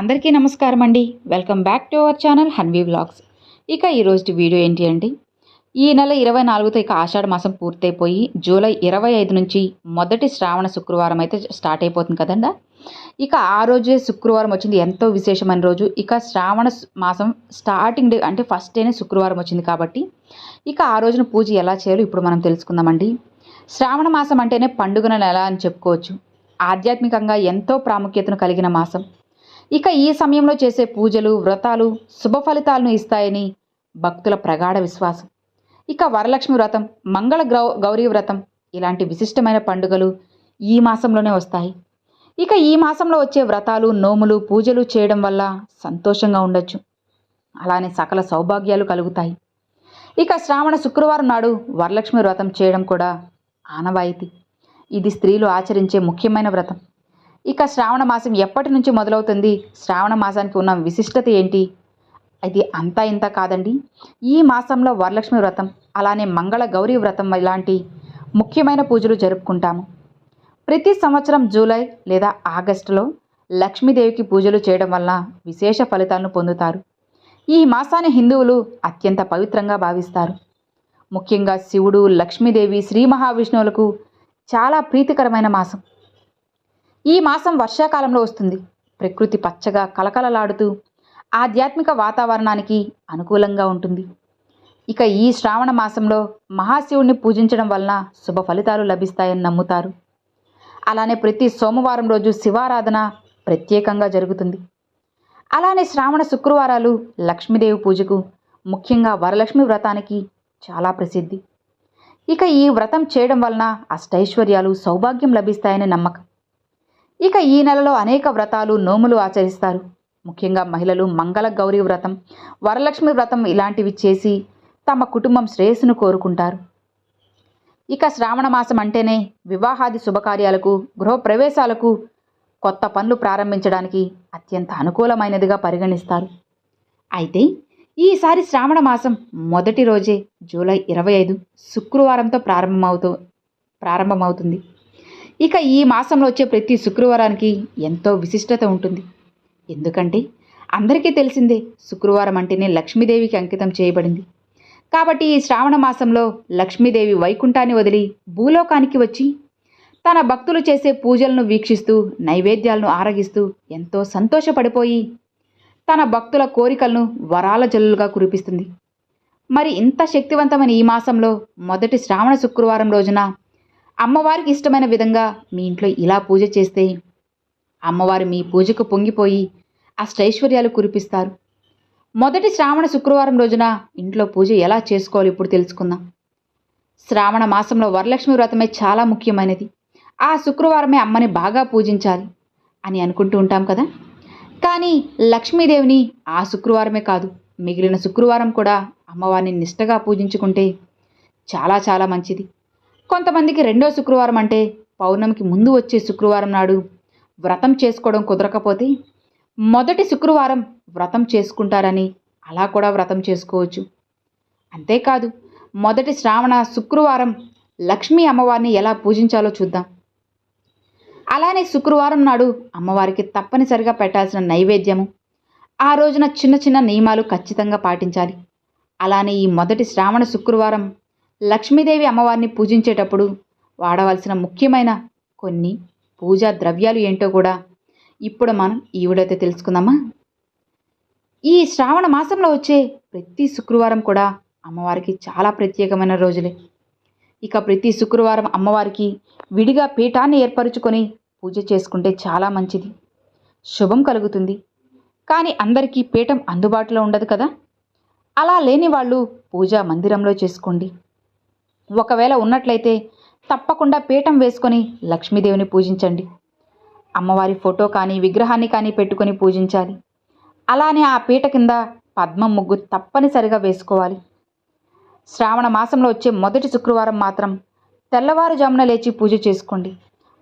అందరికీ నమస్కారం అండి. Welcome back to our channel Hanvi vlogs. ఇక ఈరోజు వీడియో ఏంటి అంటే, ఈ నెల 24తో ఇక ఆషాఢ మాసం పూర్తయిపోయి జూలై 25 నుంచి మొదటి శ్రావణ శుక్రవారం అయితే స్టార్ట్ అయిపోతుంది కదండి. ఇక ఆ రోజే శుక్రవారం వచ్చింది, ఎంతో విశేషమైన రోజు. ఇక శ్రావణ మాసం స్టార్టింగ్ డే అంటే ఫస్ట్ డేనే శుక్రవారం వచ్చింది కాబట్టి ఇక ఆ రోజున పూజ ఎలా చేయాలో ఇప్పుడు మనం తెలుసుకుందామండి. శ్రావణ మాసం అంటేనే పండుగల నెల అని చెప్పుకోవచ్చు. ఆధ్యాత్మికంగా ఎంతో ప్రాముఖ్యతను కలిగిన మాసం. ఇక ఈ సమయంలో చేసే పూజలు, వ్రతాలు శుభ ఫలితాలను ఇస్తాయని భక్తుల ప్రగాఢ విశ్వాసం. ఇక వరలక్ష్మి వ్రతం, మంగళ గౌరీ వ్రతం ఇలాంటి విశిష్టమైన పండుగలు ఈ మాసంలోనే వస్తాయి. ఇక ఈ మాసంలో వచ్చే వ్రతాలు, నోములు, పూజలు చేయడం వల్ల సంతోషంగా ఉండొచ్చు. అలానే సకల సౌభాగ్యాలు కలుగుతాయి. ఇక శ్రావణ శుక్రవారం నాడు వరలక్ష్మి వ్రతం చేయడం కూడా ఆనవాయితీ. ఇది స్త్రీలు ఆచరించే ముఖ్యమైన వ్రతం. ఇక శ్రావణ మాసం ఎప్పటి నుంచి మొదలవుతుంది, శ్రావణ మాసానికి ఉన్న విశిష్టత ఏంటి, ఇది అంతా ఇంత కాదండి. ఈ మాసంలో వరలక్ష్మి వ్రతం, అలానే మంగళ గౌరీ వ్రతం ఇలాంటి ముఖ్యమైన పూజలు జరుపుకుంటాము. ప్రతి సంవత్సరం జూలై లేదా ఆగస్టులో లక్ష్మీదేవికి పూజలు చేయడం వల్ల విశేష ఫలితాలను పొందుతారు. ఈ మాసాన్ని హిందువులు అత్యంత పవిత్రంగా భావిస్తారు. ముఖ్యంగా శివుడు, లక్ష్మీదేవి, శ్రీ మహావిష్ణువులకు చాలా ప్రీతికరమైన మాసం. ఈ మాసం వర్షాకాలంలో వస్తుంది. ప్రకృతి పచ్చగా కలకలలాడుతూ ఆధ్యాత్మిక వాతావరణానికి అనుకూలంగా ఉంటుంది. ఇక ఈ శ్రావణ మాసంలో మహాశివుణ్ణి పూజించడం వలన శుభ ఫలితాలు లభిస్తాయని నమ్ముతారు. అలానే ప్రతి సోమవారం రోజు శివారాధన ప్రత్యేకంగా జరుగుతుంది. అలానే శ్రావణ శుక్రవారాలు లక్ష్మీదేవి పూజకు, ముఖ్యంగా వరలక్ష్మి వ్రతానికి చాలా ప్రసిద్ధి. ఇక ఈ వ్రతం చేయడం వలన అష్టైశ్వర్యాలు, సౌభాగ్యం లభిస్తాయని నమ్మకం. ఇక ఈ నెలలో అనేక వ్రతాలు, నోములు ఆచరిస్తారు. ముఖ్యంగా మహిళలు మంగళ గౌరీ వ్రతం, వరలక్ష్మి వ్రతం ఇలాంటివి చేసి తమ కుటుంబం శ్రేయస్సును కోరుకుంటారు. ఇక శ్రావణ మాసం అంటేనే వివాహాది శుభకార్యాలకు, గృహప్రవేశాలకు, కొత్త పనులు ప్రారంభించడానికి అత్యంత అనుకూలమైనదిగా పరిగణిస్తారు. అయితే ఈసారి శ్రావణ మాసం మొదటి రోజే జూలై 25 శుక్రవారంతో ప్రారంభమవుతుంది. ఇక ఈ మాసంలో వచ్చే ప్రతి శుక్రవారానికి ఎంతో విశిష్టత ఉంటుంది. ఎందుకంటే అందరికీ తెలిసిందే, శుక్రవారం అంటేనే లక్ష్మీదేవికి అంకితం చేయబడింది. కాబట్టి ఈ శ్రావణ మాసంలో లక్ష్మీదేవి వైకుంఠాన్ని వదిలి భూలోకానికి వచ్చి తన భక్తులు చేసే పూజలను వీక్షిస్తూ, నైవేద్యాలను ఆరగిస్తూ ఎంతో సంతోషపడిపోయి తన భక్తుల కోరికలను వరాల జల్లులుగా కురిపిస్తుంది. మరి ఇంత శక్తివంతమైన ఈ మాసంలో మొదటి శ్రావణ శుక్రవారం రోజున అమ్మవారికి ఇష్టమైన విధంగా మీ ఇంట్లో ఇలా పూజ చేస్తే అమ్మవారు మీ పూజకు పొంగిపోయి అష్టైశ్వర్యాలు కురిపిస్తారు. మొదటి శ్రావణ శుక్రవారం రోజున ఇంట్లో పూజ ఎలా చేసుకోవాలి ఇప్పుడు తెలుసుకుందాం. శ్రావణ మాసంలో వరలక్ష్మి వ్రతమే చాలా ముఖ్యమైనది. ఆ శుక్రవారమే అమ్మని బాగా పూజించాలి అని అనుకుంటూ ఉంటాం కదా. కానీ లక్ష్మీదేవిని ఆ శుక్రవారమే కాదు, మిగిలిన శుక్రవారం కూడా అమ్మవారిని నిష్టగా పూజించుకుంటే చాలా చాలా మంచిది. కొంతమందికి రెండో శుక్రవారం అంటే పౌర్ణమికి ముందు వచ్చే శుక్రవారం నాడు వ్రతం చేసుకోవడం కుదరకపోతే మొదటి శుక్రవారం వ్రతం చేసుకుంటారని అలా కూడా వ్రతం చేసుకోవచ్చు. అంతేకాదు, మొదటి శ్రావణ శుక్రవారం లక్ష్మీ అమ్మవారిని ఎలా పూజించాలో చూద్దాం. అలానే శుక్రవారం నాడు అమ్మవారికి తప్పనిసరిగా పెట్టాల్సిన నైవేద్యము, ఆ రోజున చిన్న చిన్న నియమాలు ఖచ్చితంగా పాటించాలి. అలానే ఈ మొదటి శ్రావణ శుక్రవారం లక్ష్మీదేవి అమ్మవారిని పూజించేటప్పుడు వాడవలసిన ముఖ్యమైన కొన్ని పూజా ద్రవ్యాలు ఏంటో కూడా ఇప్పుడు మనం ఈ వీడియోతో తెలుసుకుందామా. ఈ శ్రావణ మాసంలో వచ్చే ప్రతి శుక్రవారం కూడా అమ్మవారికి చాలా ప్రత్యేకమైన రోజులే. ఇక ప్రతి శుక్రవారం అమ్మవారికి విడిగా పీఠాన్ని ఏర్పరచుకొని పూజ చేసుకుంటే చాలా మంచిది, శుభం కలుగుతుంది. కానీ అందరికీ పీఠం అందుబాటులో ఉండదు కదా. అలా లేని వాళ్ళు పూజా మందిరంలో చేసుకోండి. ఒకవేళ ఉన్నట్లయితే తప్పకుండా పీఠం వేసుకొని లక్ష్మీదేవిని పూజించండి. అమ్మవారి ఫోటో కానీ విగ్రహాన్ని కానీ పెట్టుకొని పూజించాలి. అలానే ఆ పీట కింద పద్మం ముగ్గు తప్పనిసరిగా వేసుకోవాలి. శ్రావణ మాసంలో వచ్చే మొదటి శుక్రవారం మాత్రం తెల్లవారుజామున లేచి పూజ చేసుకోండి.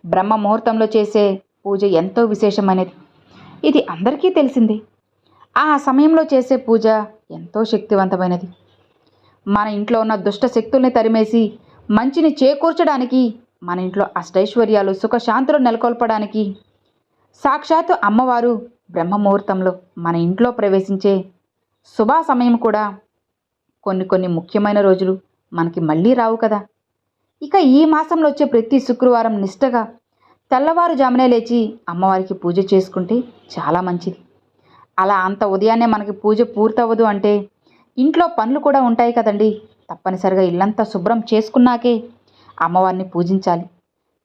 బ్రహ్మ ముహూర్తంలో చేసే పూజ ఎంతో విశేషమైనది. ఇది అందరికీ తెలిసిందే. ఆ సమయంలో చేసే పూజ ఎంతో శక్తివంతమైనది. మన ఇంట్లో ఉన్న దుష్ట శక్తుల్ని తరిమేసి మంచిని చేకూర్చడానికి, మన ఇంట్లో అష్టైశ్వర్యాలు, సుఖశాంతులు నెలకొల్పడానికి సాక్షాత్తు అమ్మవారు బ్రహ్మముహూర్తంలో మన ఇంట్లో ప్రవేశించే శుభ సమయం కూడా కొన్ని ముఖ్యమైన రోజులు మనకి మళ్ళీ రావు కదా. ఇక ఈ మాసంలో వచ్చే ప్రతి శుక్రవారం నిష్టగా తెల్లవారుజామునే లేచి అమ్మవారికి పూజ చేసుకుంటే చాలా మంచిది. అలా అంత ఉదయాన్నే మనకి పూజ పూర్తవ్వదు అంటే ఇంట్లో పనులు కూడా ఉంటాయి కదండి. తప్పనిసరిగా ఇల్లంతా శుభ్రం చేసుకున్నాకే అమ్మవారిని పూజించాలి.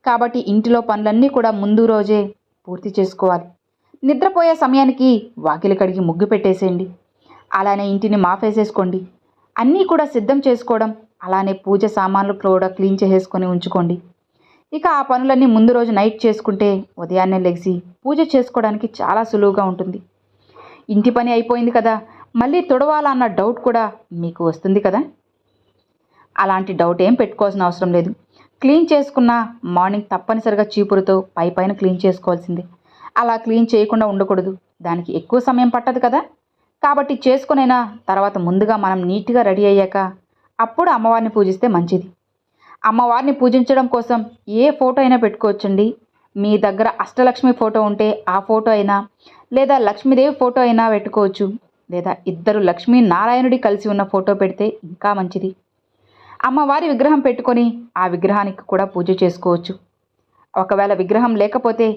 కాబట్టి ఇంటిలో పనులన్నీ కూడా ముందు రోజే పూర్తి చేసుకోవాలి. నిద్రపోయే సమయానికి వాకిలి కడిగి ముగ్గు పెట్టేసేయండి. అలానే ఇంటిని మాపేసేసుకోండి. అన్నీ కూడా సిద్ధం చేసుకోవడం, అలానే పూజ సామాన్లు కూడా క్లీన్ చేసేసుకొని ఉంచుకోండి. ఇక ఆ పనులన్నీ ముందు రోజు నైట్ చేసుకుంటే ఉదయాన్నే లెగిసి పూజ చేసుకోవడానికి చాలా సులువుగా ఉంటుంది. ఇంటి పని అయిపోయింది కదా, మళ్ళీ తుడవాలన్న డౌట్ కూడా మీకు వస్తుంది కదా. అలాంటి డౌట్ ఏం పెట్టుకోవాల్సిన అవసరం లేదు. క్లీన్ చేసుకున్న మార్నింగ్ తప్పనిసరిగా చీపురుతో పైన క్లీన్ చేసుకోవాల్సిందే. అలా క్లీన్ చేయకుండా ఉండకూడదు. దానికి ఎక్కువ సమయం పట్టదు కదా. కాబట్టి చేసుకునైనా తర్వాత ముందుగా మనం నీట్గా రెడీ అయ్యాక అప్పుడు అమ్మవారిని పూజిస్తే మంచిది. అమ్మవారిని పూజించడం కోసం ఏ ఫోటో అయినా పెట్టుకోవచ్చండి. మీ దగ్గర అష్టలక్ష్మి ఫోటో ఉంటే ఆ ఫోటో అయినా, లేదా లక్ష్మీదేవి ఫోటో అయినా పెట్టుకోవచ్చు. లేదా ఇద్దరు లక్ష్మీ నారాయణుడి కలిసి ఉన్న ఫోటో పెడితే ఇంకా మంచిది. అమ్మవారి విగ్రహం పెట్టుకొని ఆ విగ్రహానికి కూడా పూజ చేసుకోవచ్చు. ఒకవేళ విగ్రహం లేకపోతే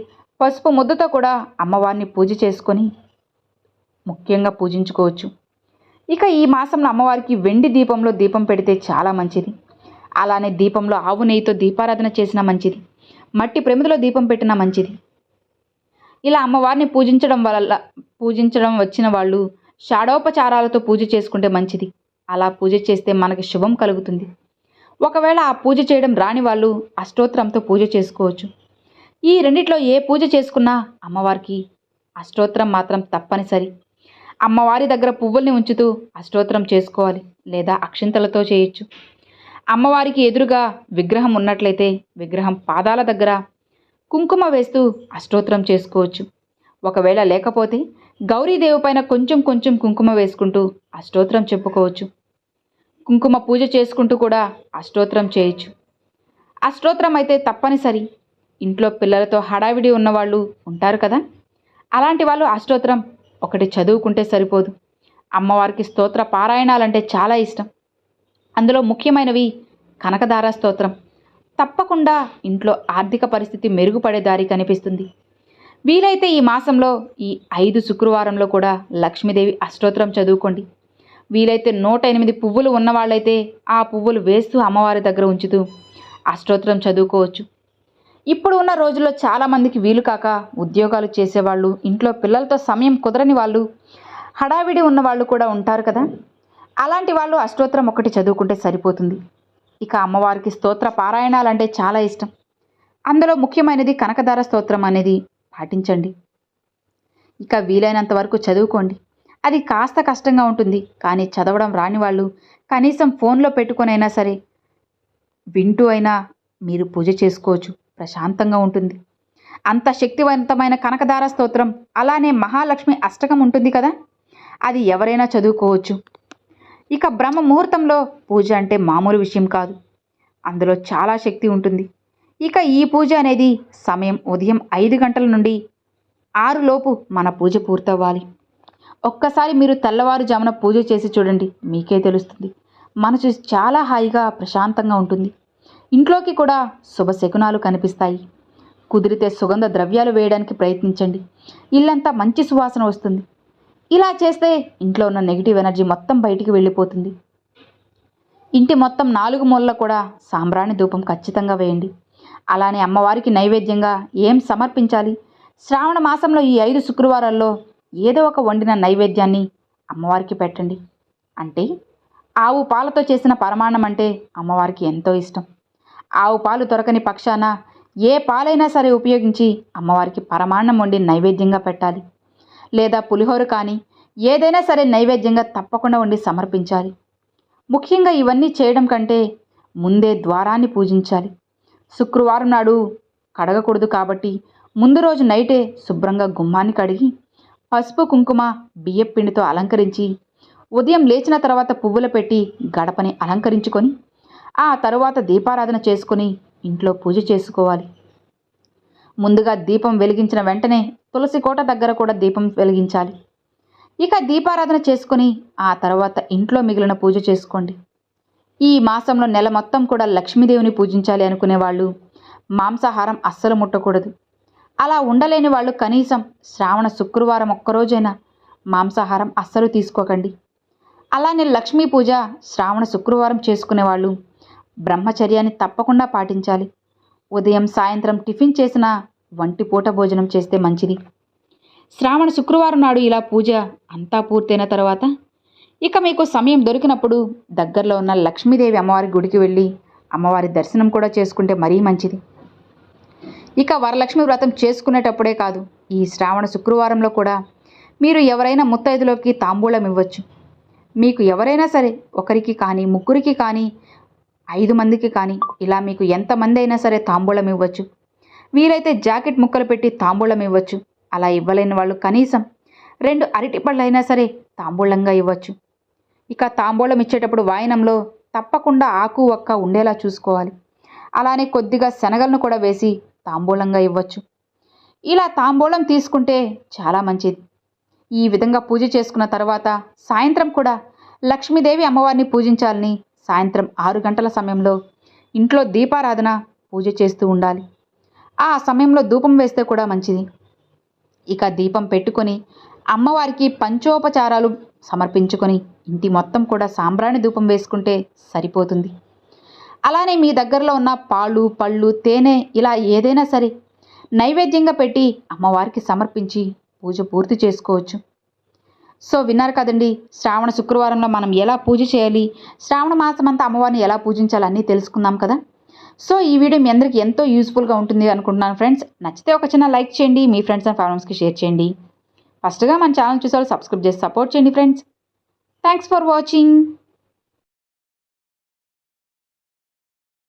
పసుపు ముద్దతో కూడా అమ్మవారిని పూజ చేసుకొని ముఖ్యంగా పూజించుకోవచ్చు. ఇక ఈ మాసంలో అమ్మవారికి వెండి దీపంలో దీపం పెడితే చాలా మంచిది. అలానే దీపంలో ఆవు నెయ్యితో దీపారాధన చేసినా మంచిది. మట్టి ప్రమిదలో దీపం పెట్టినా మంచిది. ఇలా అమ్మవారిని పూజించడం వచ్చిన వాళ్ళు షాడోపచారాలతో పూజ చేసుకుంటే మంచిది. అలా పూజ చేస్తే మనకి శుభం కలుగుతుంది. ఒకవేళ ఆ పూజ చేయడం రాని వాళ్ళు అష్టోత్తరంతో పూజ చేసుకోవచ్చు. ఈ రెండిట్లో ఏ పూజ చేసుకున్నా అమ్మవారికి అష్టోత్తరం మాత్రం తప్పనిసరి. అమ్మవారి దగ్గర పువ్వుల్ని ఉంచుతూ అష్టోత్తరం చేసుకోవాలి, లేదా అక్షింతలతో చేయొచ్చు. అమ్మవారికి ఎదురుగా విగ్రహం ఉన్నట్లయితే విగ్రహం పాదాల దగ్గర కుంకుమ వేస్తూ అష్టోత్తరం చేసుకోవచ్చు. ఒకవేళ లేకపోతే గౌరీదేవి పైన కొంచెం కుంకుమ వేసుకుంటూ అష్టోత్తరం చెప్పుకోవచ్చు. కుంకుమ పూజ చేసుకుంటూ కూడా అష్టోత్తరం చేయొచ్చు. అష్టోత్తరం అయితే తప్పనిసరి. ఇంట్లో పిల్లలతో హడావిడి ఉన్నవాళ్ళు ఉంటారు కదా, అలాంటి వాళ్ళు అష్టోత్తరం ఒకటి చదువుకుంటే సరిపోదు. అమ్మవారికి స్తోత్ర పారాయణాలంటే చాలా ఇష్టం. అందులో ముఖ్యమైనవి కనకదార స్తోత్రం. తప్పకుండా ఇంట్లో ఆర్థిక పరిస్థితి మెరుగుపడే దారి కనిపిస్తుంది. వీలైతే ఈ మాసంలో ఈ 5 శుక్రవారంలో కూడా లక్ష్మీదేవి అష్టోత్తరం చదువుకోండి. వీలైతే 108 పువ్వులు ఉన్నవాళ్ళైతే ఆ పువ్వులు వేస్తూ అమ్మవారి దగ్గర ఉంచుతూ అష్టోత్తరం చదువుకోవచ్చు. ఇప్పుడు ఉన్న రోజుల్లో చాలామందికి వీలు కాక ఉద్యోగాలు చేసేవాళ్ళు, ఇంట్లో పిల్లలతో సమయం కుదరని వాళ్ళు, హడావిడి ఉన్న వాళ్ళు కూడా ఉంటారు కదా. అలాంటి వాళ్ళు అష్టోత్తరం ఒకటి చదువుకుంటే సరిపోతుంది. ఇక అమ్మవారికి స్తోత్ర పారాయణాలంటే చాలా ఇష్టం. అందులో ముఖ్యమైనది కనకదార స్తోత్రం అనేది పాటించండి. ఇక వీలైనంత వరకు చదువుకోండి. అది కాస్త కష్టంగా ఉంటుంది, కానీ చదవడం రాని వాళ్ళు కనీసం ఫోన్లో పెట్టుకొనైనా సరే వింటూ అయినా మీరు పూజ చేసుకోవచ్చు. ప్రశాంతంగా ఉంటుంది. అంత శక్తివంతమైన కనకదార స్తోత్రం, అలానే మహాలక్ష్మి అష్టకం ఉంటుంది కదా, అది ఎవరైనా చదువుకోవచ్చు. ఇక బ్రహ్మ ముహూర్తంలో పూజ అంటే మామూలు విషయం కాదు. అందులో చాలా శక్తి ఉంటుంది. ఇక ఈ పూజ అనేది సమయం ఉదయం 5 గంటల నుండి 6 లోపు మన పూజ పూర్తవ్వాలి. ఒక్కసారి మీరు తెల్లవారుజామున పూజ చేసి చూడండి, మీకే తెలుస్తుంది. మనసు చాలా హాయిగా ప్రశాంతంగా ఉంటుంది. ఇంట్లోకి కూడా శుభశకునాలు కనిపిస్తాయి. కుదిరితే సుగంధ ద్రవ్యాలు వేయడానికి ప్రయత్నించండి. ఇల్లంతా మంచి సువాసన వస్తుంది. ఇలా చేస్తే ఇంట్లో ఉన్న నెగిటివ్ ఎనర్జీ మొత్తం బయటికి వెళ్ళిపోతుంది. ఇంటి మొత్తం 4 మూలల కూడా సాంబ్రాణి ధూపం ఖచ్చితంగా వేయండి. అలానే అమ్మవారికి నైవేద్యంగా ఏం సమర్పించాలి? శ్రావణ మాసంలో ఈ 5 శుక్రవారాల్లో ఏదో ఒక వండిన నైవేద్యాన్ని అమ్మవారికి పెట్టండి. అంటే ఆవు పాలతో చేసిన పరమాన్నం అంటే అమ్మవారికి ఎంతో ఇష్టం. ఆవు పాలు దొరకని పక్షాన ఏ పాలైనా సరే ఉపయోగించి అమ్మవారికి పరమాన్నం వండి నైవేద్యంగా పెట్టాలి. లేదా పులిహోర కానీ ఏదైనా సరే నైవేద్యంగా తప్పకుండా వండి సమర్పించాలి. ముఖ్యంగా ఇవన్నీ చేయడం కంటే ముందే ద్వారాన్ని పూజించాలి. శుక్రవారం నాడు కడగకూడదు కాబట్టి ముందు రోజు నైటే శుభ్రంగా గుమ్మాన్ని కడిగి పసుపు కుంకుమ బియ్యం పిండితో అలంకరించి ఉదయం లేచిన తర్వాత పువ్వులు పెట్టి గడపని అలంకరించుకొని ఆ తరువాత దీపారాధన చేసుకొని ఇంట్లో పూజ చేసుకోవాలి. ముందుగా దీపం వెలిగించిన వెంటనే తులసి కోట దగ్గర కూడా దీపం వెలిగించాలి. ఇక దీపారాధన చేసుకుని ఆ తర్వాత ఇంట్లో మిగిలిన పూజ చేసుకోండి. ఈ మాసంలో నెల మొత్తం కూడా లక్ష్మీదేవిని పూజించాలి అనుకునే వాళ్ళు మాంసాహారం అస్సలు ముట్టకూడదు. అలా ఉండలేని వాళ్ళు కనీసం శ్రావణ శుక్రవారం ఒక్కరోజైనా మాంసాహారం అస్సలు తీసుకోకండి. అలానే లక్ష్మీ పూజ శ్రావణ శుక్రవారం చేసుకునే వాళ్ళు బ్రహ్మచర్యాన్ని తప్పకుండా పాటించాలి. ఉదయం సాయంత్రం టిఫిన్ చేసిన వంటిపూట భోజనం చేస్తే మంచిది. శ్రావణ శుక్రవారం నాడు ఇలా పూజ అంతా పూర్తయిన తర్వాత ఇక మీకు సమయం దొరికినప్పుడు దగ్గరలో ఉన్న లక్ష్మీదేవి అమ్మవారి గుడికి వెళ్ళి అమ్మవారి దర్శనం కూడా చేసుకుంటే మరీ మంచిది. ఇక వరలక్ష్మి వ్రతం చేసుకునేటప్పుడే కాదు, ఈ శ్రావణ శుక్రవారంలో కూడా మీరు ఎవరైనా ముత్తైదులోకి తాంబూలం ఇవ్వచ్చు. మీకు ఎవరైనా సరే, ఒకరికి కానీ, ముగ్గురికి కానీ, 5 మందికి కానీ, ఇలా మీకు ఎంతమంది అయినా సరే తాంబూలం ఇవ్వచ్చు. వీలైతే జాకెట్ ముక్కలు పెట్టి తాంబూలం ఇవ్వచ్చు. అలా ఇవ్వలేని వాళ్ళు కనీసం 2 అరటిపళ్ళైనా సరే తాంబూలంగా ఇవ్వచ్చు. ఇక తాంబూలం ఇచ్చేటప్పుడు వాయనంలో తప్పకుండా ఆకు ఒక్క ఉండేలా చూసుకోవాలి. అలానే కొద్దిగా శనగలను కూడా వేసి తాంబూలంగా ఇవ్వచ్చు. ఇలా తాంబూలం తీసుకుంటే చాలా మంచిది. ఈ విధంగా పూజ చేసుకున్న తర్వాత సాయంత్రం కూడా లక్ష్మీదేవి అమ్మవారిని పూజించాలని సాయంత్రం 6 గంటల సమయంలో ఇంట్లో దీపారాధన పూజ చేస్తూ ఉండాలి. ఆ సమయంలో ధూపం వేస్తే కూడా మంచిది. ఇక దీపం పెట్టుకొని అమ్మవారికి పంచోపచారాలు సమర్పించుకొని ఇంటి మొత్తం కూడా సాంబ్రాణి ధూపం వేసుకుంటే సరిపోతుంది. అలానే మీ దగ్గరలో ఉన్న పాలు, పళ్ళు, తేనె ఇలా ఏదైనా సరే నైవేద్యంగా పెట్టి అమ్మవారికి సమర్పించి పూజ పూర్తి చేసుకోవచ్చు. సో విన్నారు కదండి, శ్రావణ శుక్రవారంలో మనం ఎలా పూజ చేయాలి, శ్రావణ మాసం అంతా అమ్మవారిని ఎలా పూజించాలి అన్నీ తెలుసుకుందాం కదా. సో ఈ వీడియో మీ అందరికీ ఎంతో యూస్ఫుల్గా ఉంటుంది అనుకుంటున్నాను ఫ్రెండ్స్. నచ్చితే ఒక చిన్న లైక్ చేయండి, మీ ఫ్రెండ్స్ అండ్ ఫ్యామిలీస్కి షేర్ చేయండి. ఫస్ట్గా మన ఛానల్ చూసేవాళ్ళు సబ్స్క్రైబ్ చేసి సపోర్ట్ చేయండి ఫ్రెండ్స్. Thanks for watching.